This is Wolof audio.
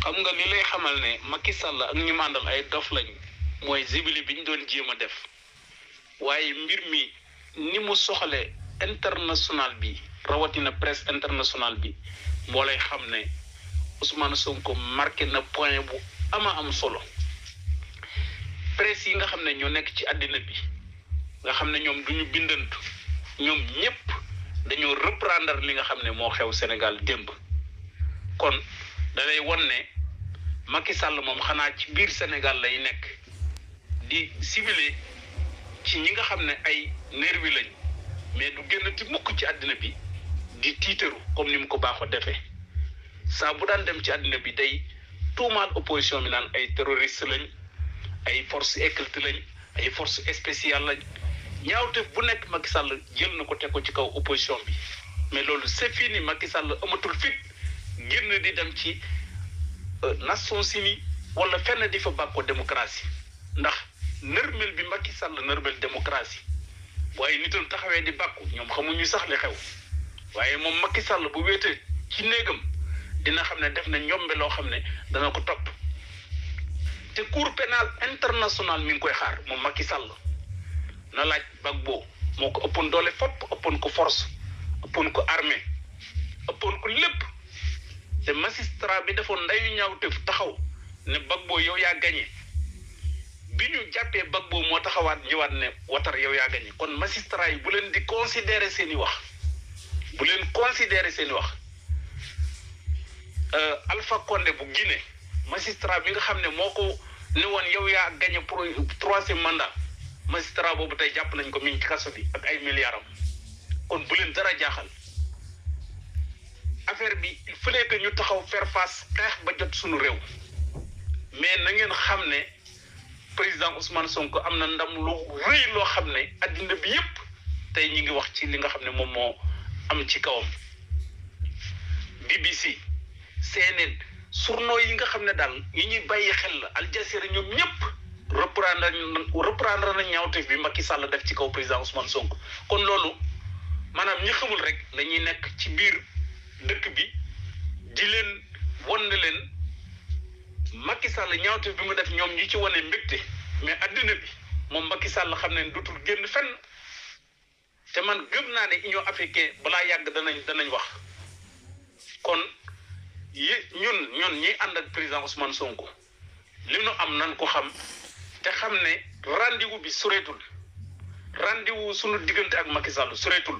xam nga li lay xamal ne Macky Sall ak ñu mandal ay dof lañ mooy zibili biñ doon jéem a def waaye mbir mi ni mu soxale international bi rawatina presse international bi moo lay xam ne Ousmane Sonko marqué na point bu ama am solo presse yi nga xam ne ñoo nekk ci àddina bi nga xam ne ñoom duñu bindantu ñoom ñëpp dañoo reprendre li nga xam ne moo xew Sénégal démb kon da lay won ne Macky Sall moom xanaa ci biir Sénégal lay nekk di ciblé ci ñi nga xam ne ay nervi lañ mais du génn ti mukk ci àddina bi di tiitaru comme ni mu ko baaxoo defee saa bu daan dem ci àddina bi day tuumaal opposition bi naan ay terroriste lañ ay force occulte lañ ay force spéciale lañ ñaawte bu nekk Macky Sall jël na ko teg ko ci kaw opposition bi mais loolu c'est fini. Macky Sall amatul fit génn di dem ci Nations Unies wala fenn di fa bàkkoo démocratie ndax nërmel bi Macky Sall nërmel démocratie waaye nitam taxawee di bàkku ñoom xamuñu sax li xew waaye moom Macky Sall bu wéetee ci néegam dina xam ne def na ñombe loo xam ne dana ko topp te cour pénal international mi ngi koy xaar moom Macky Sall na laaj Gbagbo moo ko ëppoon doole fopp ëppoon ko force ëppoon ko armée ëppoon ko lépp te magistrat bi defoon ndayu ñaawteef taxaw ne Gbagbo yow yaa gagné bi ñu jàppee Gbagbo moo taxawaat ñëwaat ne Ouattara yow yaa gagné kon magistrat yi bu leen di considérer seeni wax bu leen considérer seeni wax Alpha Condé bu Guinée magistrat bi nga xam ne moo ko ne woon yow yaa gagné pour 3e mandat magistrat boobu tey jàpp nañ ko mi ngi ci kaso bi ak ay milliards am kon bu leen dara jaaxal affaire bi il fallait que ñu taxaw faire face xeex ba jot suñu réew mais na ngeen xam ne président Ousmane Sonko am na ndam lu rëy loo xam ne addina bi yépp tey ñi ngi wax ci li nga xam ne moom moo am ci kawam BBC CNN journaux yi nga xam ne daal yi ñuy bàyyi xel la Al Jazeera ñoom ñëpp reprendre na ñaawteef bi Macky Sall def ci kaw président Ousmane Sonko kon loolu maanaam ñi xamul rek la ñuy nekk ci biir dëkk bi di leen won ne leen Macky Sall ñaawteef bi mu def ñoom ñi ci wane mbégte mais addina bi moom Macky Sall xam ne dutul génn fenn te man gëm naa ne Union africaine balaa yàgg danañ wax kon ñun ñi ànd ak président Ousmane Sonko li nu am nan ko xam te xam ne rendez-vous bi soreetul rendez-vous sunu diggante ak Macky Sall soreetul